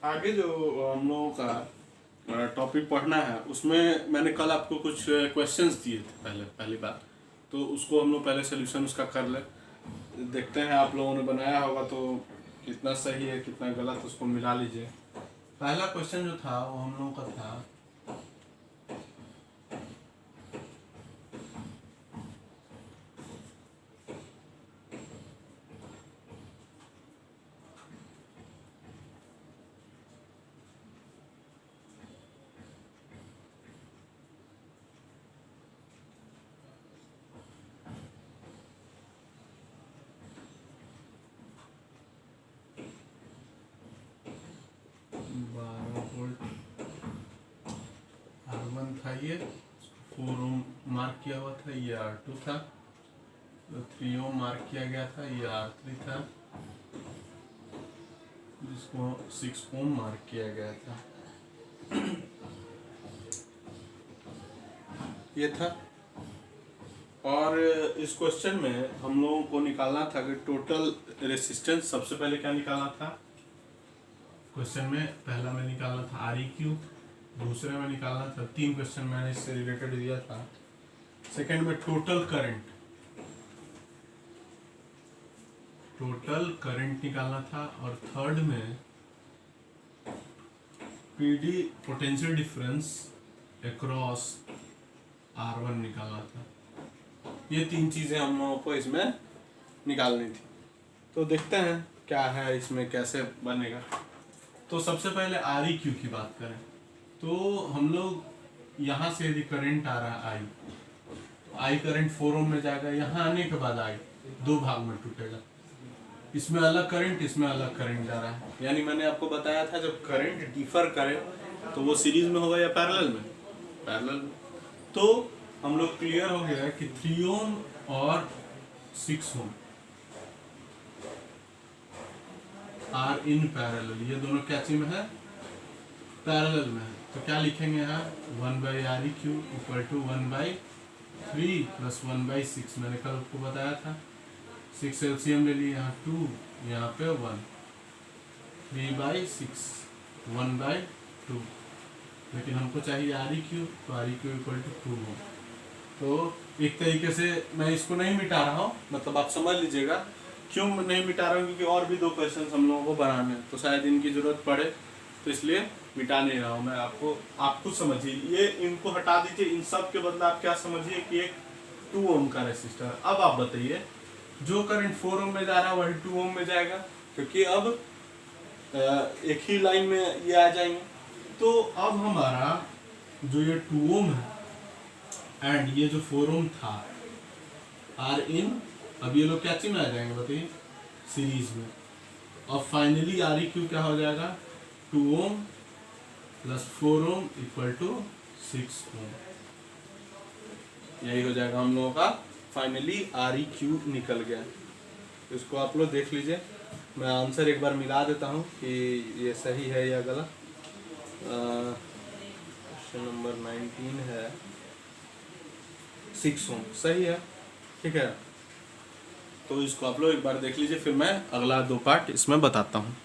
आगे जो हम लोगों का टॉपिक पढ़ना है उसमें मैंने कल आपको कुछ क्वेश्चंस दिए थे पहली बार। तो उसको हम लोग पहले सोल्यूशन उसका कर ले, देखते हैं आप लोगों ने बनाया होगा तो कितना सही है कितना गलत, उसको मिला लीजिए। पहला क्वेश्चन जो था वो हम लोगों का था 12 वोल्ट R1 था, ये 4 ओम मार्क किया हुआ था, ये R2 था, तो 3 ओम मार्क किया गया था, ये R3 था, जिसको 6 ओम मार्क किया गया था। ये था। और इस क्वेश्चन में हम लोगों को निकालना था कि टोटल रेसिस्टेंस। सबसे पहले क्या निकालना था क्वेश्चन में? पहला में निकालना था आर ई क्यू, दूसरे में निकालना था, 3 क्वेश्चन मैंने इससे रिलेटेड दिया था। सेकंड में टोटल करंट निकालना था, और थर्ड में PD potential difference across R1 निकालना था। ये 3 चीजें हम लोगों को इसमें निकालनी थी। तो देखते हैं क्या है इसमें, कैसे बनेगा। तो सबसे पहले आर ई क्यू की बात करें तो हम लोग यहाँ से यदि करंट आ रहा है आई करंट 4 ओम में जाएगा, यहाँ आने के बाद आई 2 भाग में टूटेगा। इसमें अलग करंट, इसमें अलग करंट जा रहा है। यानी मैंने आपको बताया था जब करंट डिफर करे तो वो सीरीज में होगा या पैरेलल में? पैरेलल में। तो हम लोग क्लियर हो गया कि 3 ओम और 6 ओम आर इन पैरेलल, ये दोनों क्या चीज में है? पैरेलल में है। तो क्या लिखेंगे यहाँ? 1/r Q equal to 1/3 plus 1/6। मैंने कल आपको बताया था 6 एलसीएम ले लिए, यहाँ 2, यहाँ पे 1, 3/6 1/2। लेकिन हमको चाहिए आर ई क्यू, तो R E Q equal to 2 हो। तो एक तरीके से मैं इसको नहीं मिटा रहा हूँ, मतलब आप समझ लीजिएगा क्यों नहीं मिटा रहा हूँ, क्योंकि और भी 2 क्वेश्चन हम लोगों को बनाने हैं, तो शायद इनकी जरूरत पड़े, तो इसलिए मिटा नहीं रहा हूँ मैं। आप खुद समझिए, ये इनको हटा दीजिए, इन सब के बदले आप क्या समझिए कि एक 2 ओम का रेसिस्टर। अब आप बताइए, जो करंट 4 ओम में जा रहा है वही 2 ओम में जाएगा, क्योंकि अब एक ही लाइन में ये आ जाएंगे। तो अब हमारा जो ये 2 ओम है एंड ये जो 4 ओम था आर इन, अब ये लोग क्या चीज में आ जाएंगे बताइए? सीरीज में। अब फाइनली आर ई क्यू क्या हो जाएगा? 2 ohm plus 4 ohm equal to 6 ohm. यही हो जाएगा हम लोगों का फाइनली आर ई क्यू निकल गया। इसको आप लोग देख लीजिए, मैं आंसर एक बार मिला देता हूँ कि ये सही है या गलत। क्वेश्चन नंबर 19 है, 6 ओम सही है, ठीक है। तो इसको आप लोग एक बार देख लीजिए, फिर मैं अगला 2 पार्ट इसमें बताता हूँ।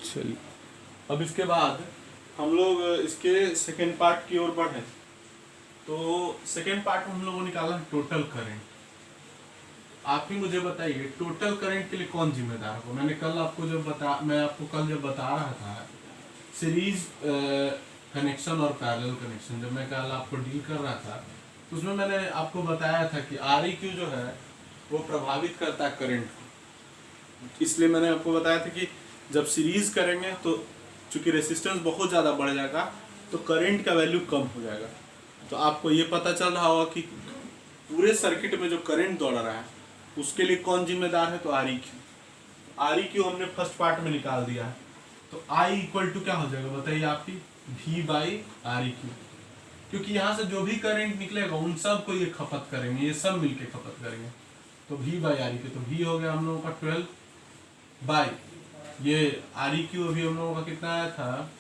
चलिए, अब इसके बाद हम लोग इसके सेकेंड पार्ट की ओर बढ़े। तो सेकेंड पार्ट में हम लोगों ने निकाला टोटल करंट। आप ही मुझे बताइए टोटल करंट के लिए कौन जिम्मेदार होगा? मैं आपको कल जब बता रहा था सीरीज कनेक्शन और पैरेलल कनेक्शन, जब मैं कल आपको डील कर रहा था तो उसमें मैंने आपको बताया था कि आर ई क्यू जो है वो प्रभावित करता है करंट को। इसलिए मैंने आपको बताया था कि जब सीरीज करेंगे तो चूंकि रेसिस्टेंस बहुत ज़्यादा बढ़ जाएगा तो करंट का वैल्यू कम हो जाएगा। तो आपको ये पता चल रहा होगा कि पूरे सर्किट में जो करंट दौड़ रहा है उसके लिए कौन जिम्मेदार है? तो R E Q. Are E Q हमने फर्स्ट पार्ट में निकाल दिया है। तो आई इक्वल टू क्या हो जाएगा बताइए आपकी? V by R E Q, क्योंकि यहाँ से जो भी करंट निकलेगा उन सब को ये खपत करेंगे, ये सब मिलके खपत करेंगे। तो V by R E Q, तो वी हो गया हम लोगों का 12 बाई ये आर ई क्यू अभी हम लोगों का कितना आया था?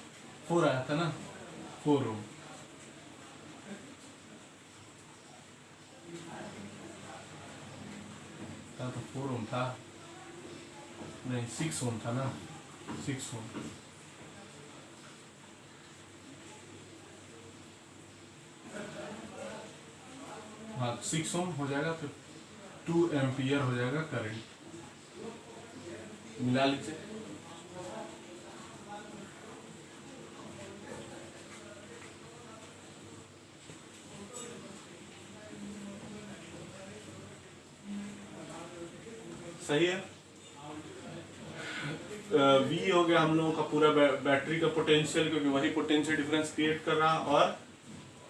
4 आया था ना, 4 ओम। था तो 4 ओम था, नहीं 6 ओम था ना, 6 ओम। हाँ 6 ओम हो जाएगा, फिर 2 एम्पियर हो जाएगा करंट। मिला लीजिए। सही है। V हो गया हम लोगों का पूरा बैटरी का पोटेंशियल, क्योंकि वही पोटेंशियल डिफरेंस क्रिएट कर रहा, और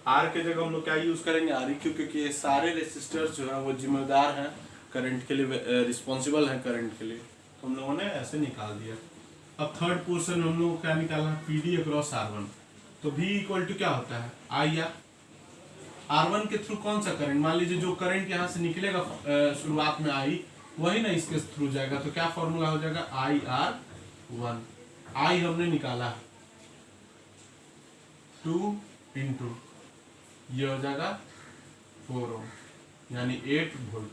R के जगह हम लोग क्या यूज करेंगे, Req, क्योंकि ये सारे रेसिस्टर्स जो है वो जिम्मेदार हैं करंट के लिए, रिस्पॉन्सिबल हैं करंट के लिए। तो हम लोगों ने ऐसे निकाल दिया। अब थर्ड पोर्शन हम लोग क्या निकालना है, PD अक्रॉस R1। तो V इक्वल टू क्या होता है, I या R1 के थ्रू कौन सा करंट, मान लीजिए जो करंट यहाँ से निकलेगा शुरुआत में I, वही ना इसके थ्रू जाएगा। तो क्या फॉर्मूला हो जाएगा, IR1। I हमने निकाला 2 इंटू ये हो जाएगा 4 ओम, यानी 8 वोल्ट।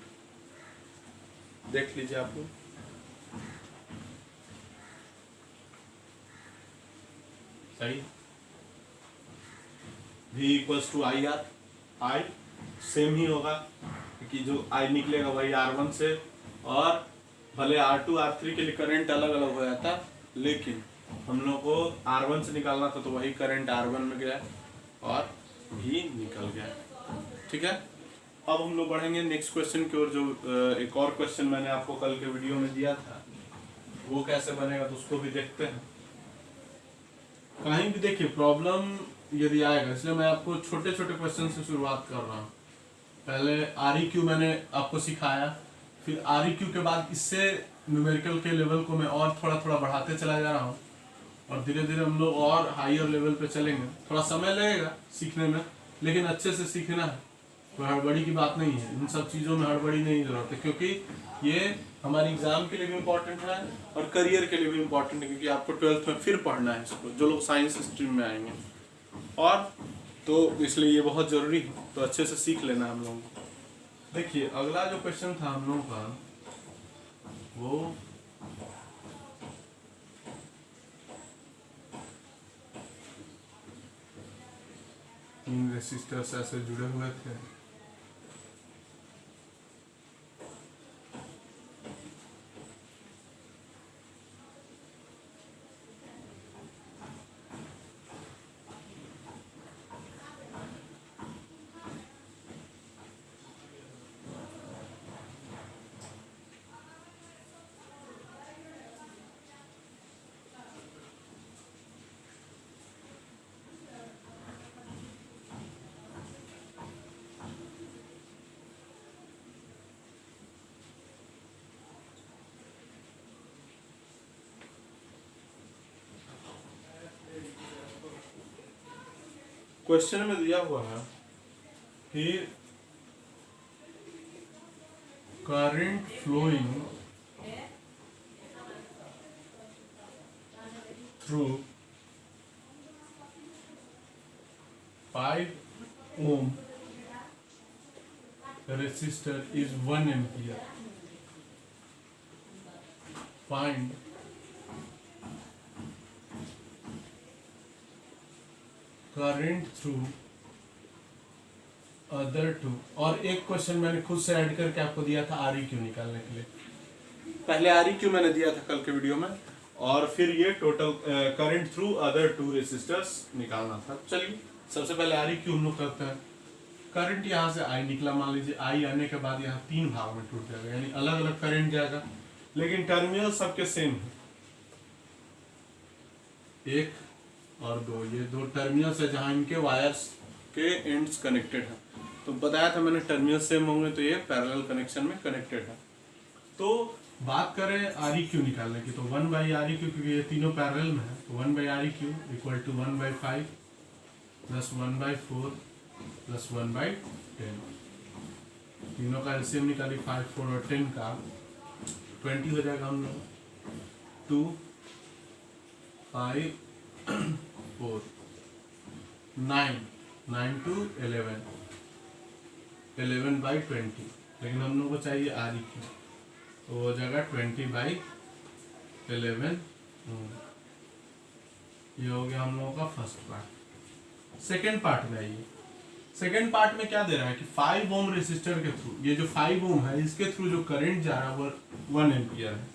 देख लीजिए आप लोग, सही। V equals to I R, I same ही होगा क्योंकि जो I निकलेगा वही R1 से, और भले R2 R3 के लिए करंट अलग अलग हो जाता, लेकिन हम लोग को R1 से निकालना था, तो वही करंट R1 में गया और भी निकल गया। ठीक है। अब हम लोग बढ़ेंगे नेक्स्ट क्वेश्चन की ओर, जो एक और क्वेश्चन मैंने आपको कल के वीडियो में दिया था, वो कैसे बनेगा तो उसको भी देखते हैं। कहीं भी देखिए प्रॉब्लम यदि आएगा, इसलिए मैं आपको छोटे छोटे क्वेश्चन से शुरुआत कर रहा हूँ। पहले REQ मैंने आपको सिखाया, फिर REQ के बाद इससे न्यूमेरिकल के लेवल को मैं और थोड़ा थोड़ा बढ़ाते चला जा रहा हूँ, और धीरे धीरे हम लोग और हायर लेवल पे चलेंगे। थोड़ा समय लगेगा सीखने में, लेकिन अच्छे से सीखना है, कोई हड़बड़ी की बात नहीं है। इन सब चीज़ों में हड़बड़ी नहीं जरूरत है, क्योंकि ये हमारी एग्जाम के लिए भी इम्पोर्टेंट है और करियर के लिए भी इम्पोर्टेंट है, क्योंकि आपको 12th में फिर पढ़ना है इसको, जो लोग साइंस स्ट्रीम में आएंगे, और तो इसलिए ये बहुत ज़रूरी है। तो अच्छे से सीख लेना हम लोगों को। देखिए अगला जो क्वेश्चन था हम लोगों का, वो तीन रेसिस्टर्स ऐसे जुड़े हुए थे, क्वेश्चन में दिया हुआ है कि current flowing through 5 ohm resistor is 1 ampere. Find current through other two. और एक क्वेश्चन मैंने खुद से ऐड करके आपको दिया था REQ निकालने के लिए। पहले REQ मैंने दिया था कल के वीडियो में, और फिर ये total current through other 2 resistors निकालना था। चलिए सबसे पहले REQ हम लोग करते हैं। करंट यहाँ से I निकला, मान लीजिए I आने के बाद यहाँ 3 भाग में टूट जाएगा, यानी अलग अलग करंट जाएगा, लेकिन टर्मिनल सबके सेम है, 1 और 2। ये 2 टर्मिनल्स है जहाँ इनके वायर्स के एंड्स कनेक्टेड है। तो बताया था मैंने टर्मिनल सेम होंगे तो ये पैरेलल कनेक्शन में कनेक्टेड है। तो बात करें REQ निकालने की, तो 1/REQ, क्योंकि ये तीनों पैरेलल में है, तो 1/REQ equal to 1/5 plus 1/4 plus 1/10। तीनों का एलसीएम निकाली, 5, 4 और 10 का 20 हो जाएगा। हम लोग 2, 5, 4, 9 to 11 11/20, लेकिन हम लोग को चाहिए REQ। तो हो जाएगा 20/11 ओम। ये हो गया हम लोगों का फर्स्ट पार्ट। सेकेंड पार्ट में आइए। सेकेंड पार्ट में क्या दे रहा है कि 5 ओम रेसिस्टर के थ्रू, ये जो 5 ओम है इसके थ्रू जो करंट जा रहा है वो 1 एम्पियर है।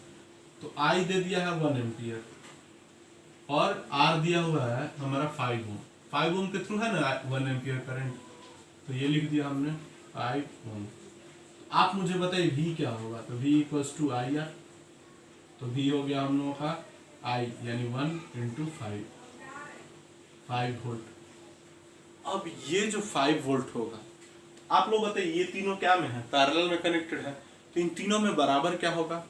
तो आई दे दिया है 1 एम्पियर और आर दिया हुआ है हमारा 5 ओम। 5 ओम के थ्रू है ना 1 एम्पियर करंट, तो ये लिख दिया हमने 5 ओम। आप मुझे बताइए V क्या होगा, तो V equals to I R. तो V हो गया हम लोगों का I यानी 1 × 5 वोल्ट। अब ये जो 5 वोल्ट होगा, आप लोग बताइए ये तीनों क्या में है, पैरेलल में कनेक्टेड है, तो इन तीनों में बराबर क्या होगा,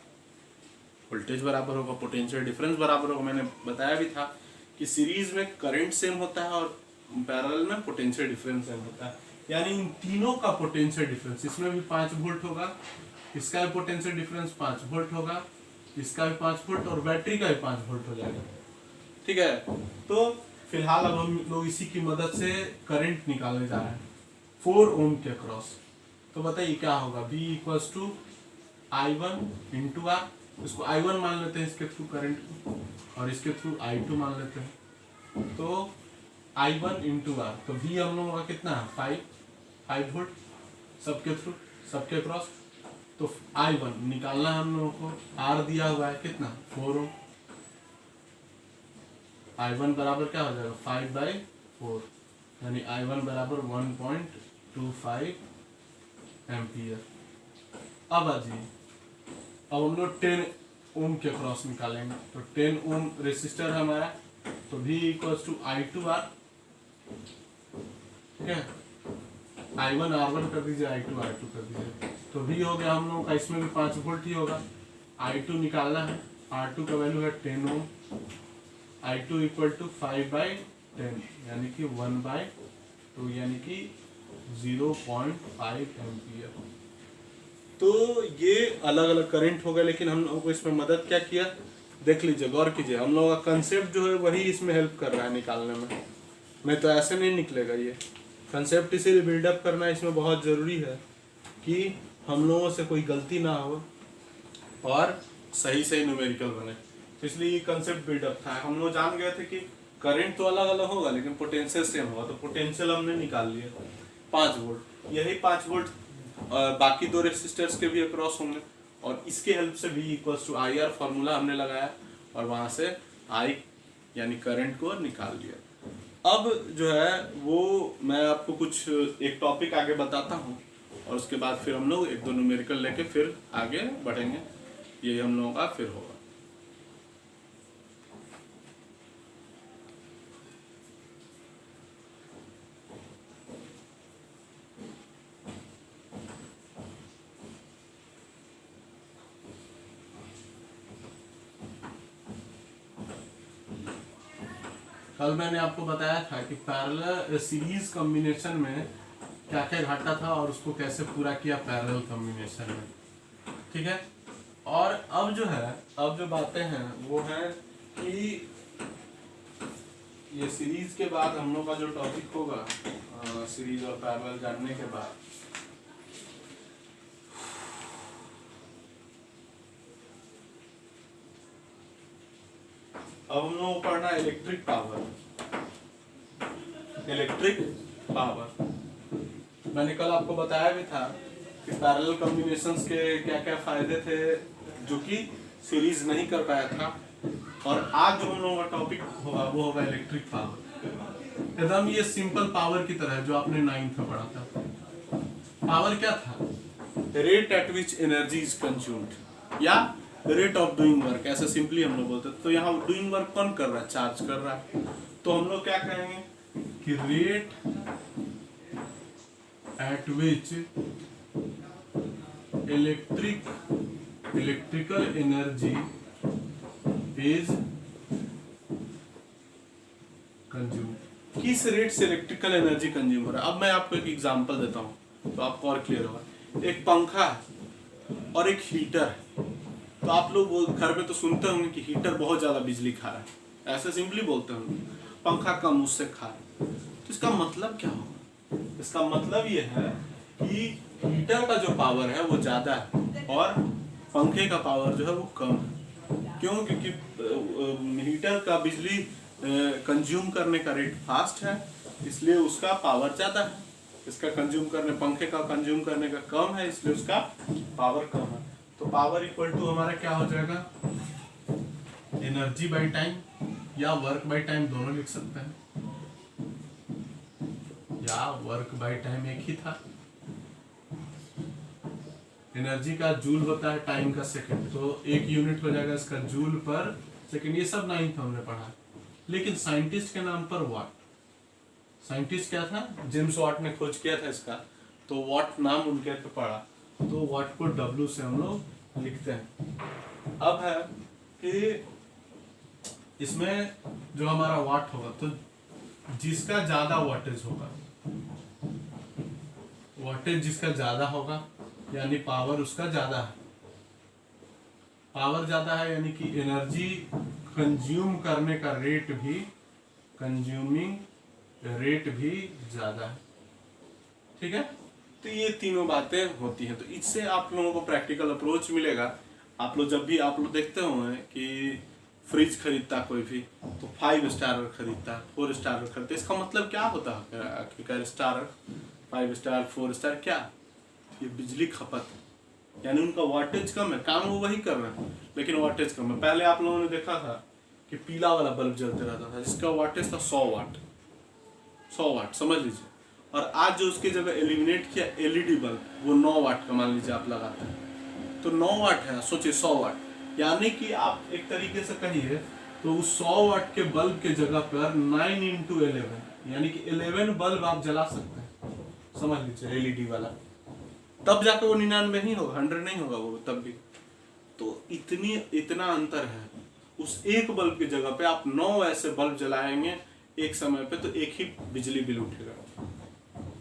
वोल्टेज बराबर होगा, पोटेंशियल डिफरेंस बराबर होगा। मैंने बताया भी था कि सीरीज में करंट सेम होता है और पैरेलल में पोटेंशियल डिफरेंस सेम होता है। यानी इन तीनों का पोटेंशियल डिफरेंस, इसमें भी 5 वोल्ट होगा, इसका भी पोटेंशियल डिफरेंस 5 वोल्ट होगा, इसका भी 5 वोल्ट और बैटरी का भी 5 वोल्ट हो जाएगा। ठीक है, तो फिलहाल अब हम लोग इसी की मदद से करंट निकालने जा रहे हैं 4 ओम के अक्रॉस। तो बताइए क्या होगा, V equals to I1 × R। इसको I1 मान लेते हैं इसके थ्रू करंट को, और इसके थ्रू I2 मान लेते हैं। तो I1 × R, तो V हम लोगों का कितना है 5 वोल्ट सबके थ्रू, सबके क्रॉस। तो I1 निकालना है हम लोगों को, R दिया हुआ है कितना 4 ओम। I1 बराबर क्या हो जाएगा 5/4, यानी I1 बराबर 1.25 एम्पियर। अब आ जाइए, अब हम लोग 10 ओम के क्रॉस निकालेंगे। तो 10 ओम रेसिस्टर है हमारा, तो V इक्वल्स टू I2R। ठीक है, I1 R1 कर दीजिए, I2 R2 कर दीजिए। तो V हो गया हम लोगों का, इसमें भी 5 वोल्ट ही होगा। I2 निकालना है, R2 का वैल्यू है 10 ओम। I2 इक्वल टू 5/10 यानी कि 1/2 यानी कि 0.5 एम्पियर। तो ये अलग अलग करंट हो गए, लेकिन हम लोगों को इसमें मदद क्या किया, देख लीजिए, गौर कीजिए, हम लोगों का कंसेप्ट जो है वही इसमें हेल्प कर रहा है निकालने में। नहीं तो ऐसे नहीं निकलेगा ये कंसेप्ट, इसीलिए बिल्डअप करना इसमें बहुत ज़रूरी है कि हम लोगों से कोई गलती ना हो और सही सही न्यूमेरिकल बने। तो इसलिए ये कंसेप्ट बिल्डअप था। हम लोग जान गए थे कि करंट तो अलग अलग होगा लेकिन पोटेंशियल सेम होगा, तो पोटेंशियल हमने निकाल लिया 5 वोल्ट। यही 5 वोल्ट बाकी 2 रेसिस्टर्स के भी अक्रॉस होंगे, और इसके हेल्प से V equals to I R formula हमने लगाया और वहाँ से I यानी करंट को निकाल लिया। अब जो है वो मैं आपको कुछ एक टॉपिक आगे बताता हूँ, और उसके बाद फिर हम लोग 1-2 न्यूमेरिकल लेके फिर आगे बढ़ेंगे। यही हम लोगों का फिर होगा। कल मैंने आपको बताया था कि पैरेलल सीरीज कॉम्बिनेशन में क्या क्या घाटा था और उसको कैसे पूरा किया पैरेलल कॉम्बिनेशन में। ठीक है, और अब जो है, अब जो बातें हैं वो है कि ये सीरीज के बाद हम लोग का जो टॉपिक होगा सीरीज और पैरेलल जानने के बाद, अब हम लोग पढ़ना है इलेक्ट्रिक पावर। इलेक्ट्रिक पावर मैंने कल आपको बताया भी था कि पैरेलल कॉम्बिनेशंस के क्या क्या फायदे थे जो कि सीरीज नहीं कर पाया था, और आज जो हम लोगों का टॉपिक होगा वो होगा इलेक्ट्रिक पावर। एकदम ये सिंपल पावर की तरह है जो आपने 9th में पढ़ा था। पावर क्या था, rate at which energy is consumed या रेट ऑफ डूइंग वर्क, ऐसे सिंपली हम लोग बोलते हैं। तो यहाँ डूइंग वर्क कौन कर रहा है, चार्ज कर रहा है। तो हम लोग क्या कहेंगे कि rate at which electrical energy is consume, किस रेट से इलेक्ट्रिकल एनर्जी कंज्यूम हो रहा है। अब मैं आपको एक एग्जांपल देता हूँ तो आपको और क्लियर होगा। एक पंखा है और एक हीटर है। तो आप लोग घर में तो सुनते होंगे कि हीटर बहुत ज्यादा बिजली खा रहा है, ऐसे सिंपली बोलते होंगे, पंखा कम उससे खा रहा है। तो इसका मतलब क्या होगा, इसका मतलब ये है कि हीटर का जो पावर है वो ज्यादा है और पंखे का पावर जो है वो कम है। क्यों? क्योंकि हीटर का बिजली कंज्यूम करने का रेट फास्ट है, इसलिए उसका पावर ज़्यादा है। इसका कंज्यूम करने, पंखे का कंज्यूम करने का कम है, इसलिए उसका पावर कम है। तो पावर इक्वल टू हमारा क्या हो जाएगा, एनर्जी बाई टाइम या वर्क बाई टाइम दोनों लिख सकते हैं, या वर्क बाई टाइम एक ही था। एनर्जी का जूल होता है, टाइम का सेकंड, तो एक यूनिट हो जाएगा इसका जूल पर सेकंड। ये सब 9th हमने पढ़ा, लेकिन साइंटिस्ट के नाम पर वाट। साइंटिस्ट क्या था? जेम्स वाट ने खोज किया था इसका, तो वाट नाम उनके पे पड़ा, तो वाट को W से हम लोग लिखते हैं। अब है कि इसमें जो हमारा वाट होगा, तो जिसका ज्यादा वाटेज होगा, वाटेज जिसका ज्यादा होगा यानी पावर उसका ज्यादा है। पावर ज्यादा है यानी कि एनर्जी कंज्यूम करने का रेट भी, कंज्यूमिंग रेट भी ज्यादा है। ठीक है, तो ये तीनों बातें होती हैं। तो इससे आप लोगों को प्रैक्टिकल अप्रोच मिलेगा। आप लोग जब भी आप लोग देखते होंगे कि फ्रिज खरीदता कोई भी, तो 5 स्टार खरीदता, 4 स्टार खरीदता, इसका मतलब क्या होता है? आखिरकार स्टार, 5 स्टार, 4 स्टार क्या? ये बिजली खपत, यानी उनका वाटेज कम है, काम वो वही कर रहे हैं लेकिन वाटेज कम है। पहले आप लोगों ने देखा था कि पीला वाला बल्ब जलते रहता था जिसका वाटेज था 100 वाट, 100 वाट समझ लीजिए। और आज जो उसकी जगह एलिमिनेट किया LED बल्ब, वो 9 वाट का मान लीजिए आप लगाते हैं, तो 9 वाट है, सोचिए 100 वाट, यानी कि आप एक तरीके से कहिए तो उस 100 वाट के बल्ब के जगह पर 9 × 11 यानी कि 11 बल्ब आप जला सकते हैं, समझ लीजिए, LED वाला। तब जाकर वो 99 ही होगा, 100 नहीं होगा वो तब भी। तो इतना अंतर है। उस एक बल्ब की जगह पे आप 9 ऐसे बल्ब जलाएंगे एक समय पे, तो एक ही बिजली बिल उठेगा।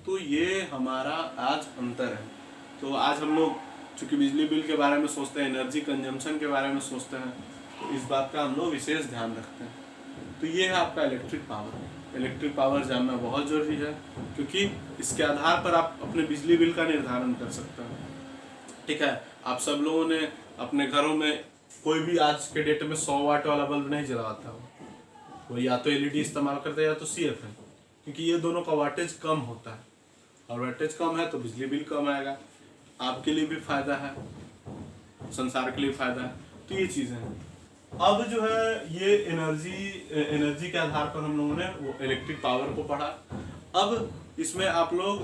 तो ये हमारा आज अंतर है। तो आज हम लोग चूंकि बिजली बिल के बारे में सोचते हैं, एनर्जी कंजम्पशन के बारे में सोचते हैं, तो इस बात का हम लोग विशेष ध्यान रखते हैं। तो ये है आपका इलेक्ट्रिक पावर। इलेक्ट्रिक पावर जानना बहुत ज़रूरी है, क्योंकि इसके आधार पर आप अपने बिजली बिल का निर्धारण कर सकते हैं। ठीक है, आप सब लोगों ने अपने घरों में, कोई भी आज के डेट में 100 वाट वाला बल्ब नहीं जलाता हो, वो या तो LED इस्तेमाल करता है या तो CFL, क्योंकि ये दोनों का वाटेज कम होता है, और वाटेज कम है तो बिजली बिल कम आएगा। आपके लिए भी फायदा है, संसार के लिए फायदा है। तो ये चीज़ें हैं। अब जो है ये एनर्जी के आधार पर हम लोगों ने वो इलेक्ट्रिक पावर को पढ़ा। अब इसमें आप लोग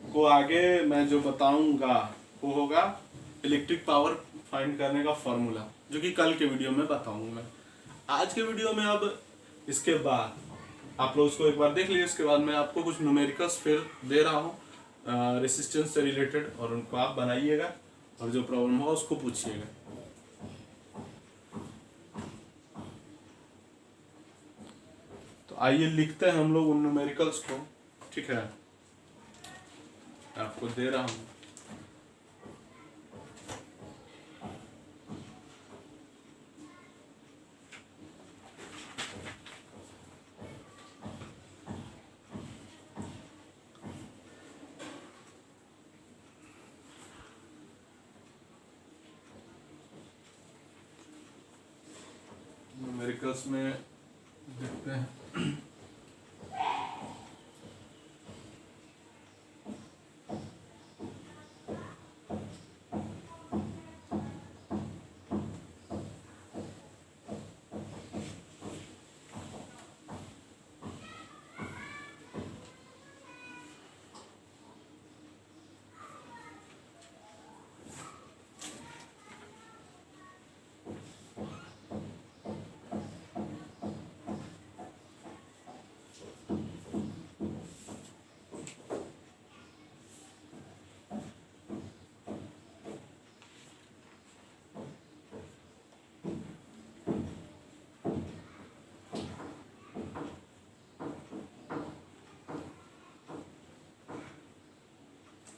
को आगे मैं जो बताऊंगा वो होगा इलेक्ट्रिक पावर फाइंड करने का फॉर्मूला, जो कि कल के वीडियो में बताऊंगा मैं। आज के वीडियो में अब इसके बाद आप लोग इसको एक बार देख लीजिए, इसके बाद मैं आपको कुछ न्यूमेरिकल्स फिर दे रहा हूँ रेसिस्टेंस से रिलेटेड, और उनको आप बनाइएगा और जो प्रॉब्लम हो उसको पूछिएगा। तो आइए लिखते हैं हम लोग उन न्यूमेरिकल्स को। ठीक है, आपको दे रहा हूँ। न्यूमेरिकल्स में देखते हैं।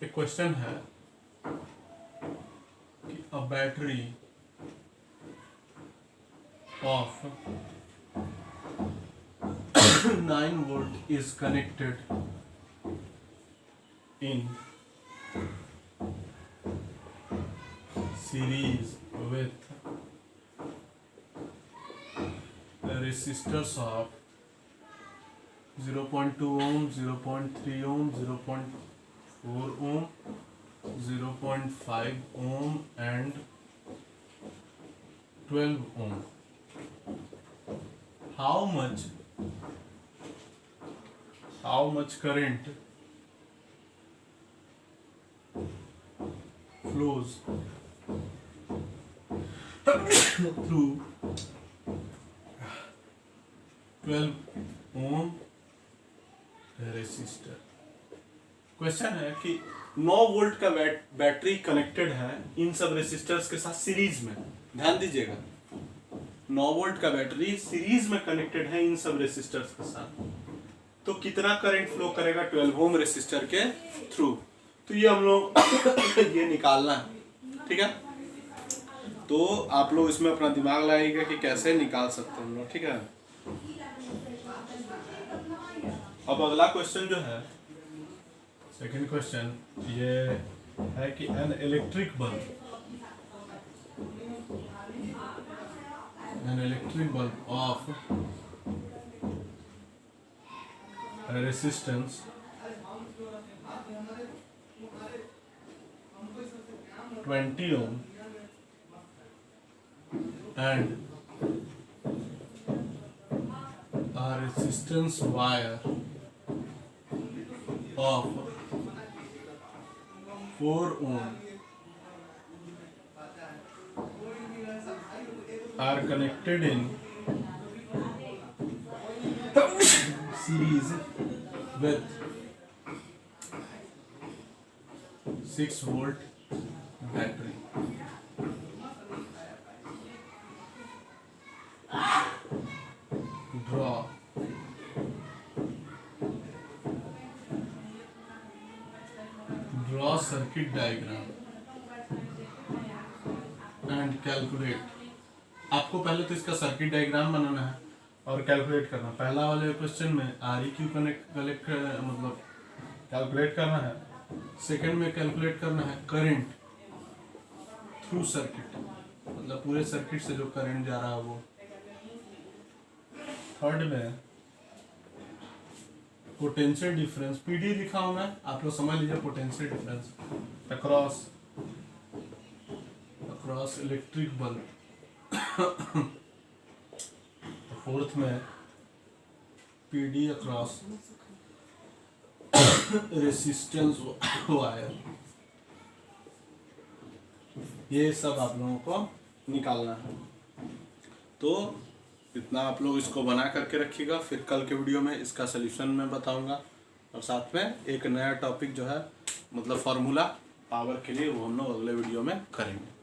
एक क्वेश्चन है कि a battery of 9 volt is connected in series with resistors of 0.2 ohm, 0.3 ohm, 0.4 ohm, 0.5 ohm and 12 ohm. How much current flows through 12 ohm resistor. Question है कि 9 वोल्ट का बैटरी कनेक्टेड है इन सब रेसिस्टर्स के साथ सीरीज में। ध्यान दीजिएगा, 9 वोल्ट का बैटरी सीरीज में कनेक्टेड है इन सब रेसिस्टर्स के साथ, तो कितना करंट फ्लो करेगा 12 ओम रेसिस्टर के थ्रू। तो ये हम लोग ये निकालना है, ठीक है। तो आप लोग इसमें अपना दिमाग लगाइएगा कि कैसे निकाल सकते हैं हम लोग, ठीक है। अब अगला क्वेश्चन जो है, सेकंड क्वेश्चन, ये है कि an electric bulb of resistance 20 ohm and a resistance wire of 4 ohm are connected in series with 6 volt battery. Draw circuit diagram and calculate. आपको पहले तो इसका सर्किट डायग्राम बनाना है और कैलकुलेट करना। पहला वाले क्वेश्चन में REQ मतलब कैलकुलेट करना है, सेकंड में कैलकुलेट करना है करंट थ्रू सर्किट, मतलब पूरे सर्किट से जो करंट जा रहा है वो। थर्ड में पोटेंशियल डिफरेंस, PD लिखा हूं मैं, आप लोग समझ लीजिए potential difference across electric bulb. Fourth में PD अक्रॉस रेसिस्टेंस वायर। ये सब आप लोगों को निकालना है। तो इतना आप लोग इसको बना करके रखिएगा, फिर कल के वीडियो में इसका सलूशन मैं बताऊंगा, और साथ में एक नया टॉपिक जो है मतलब फार्मूला पावर के लिए, वो हम लोग अगले वीडियो में करेंगे।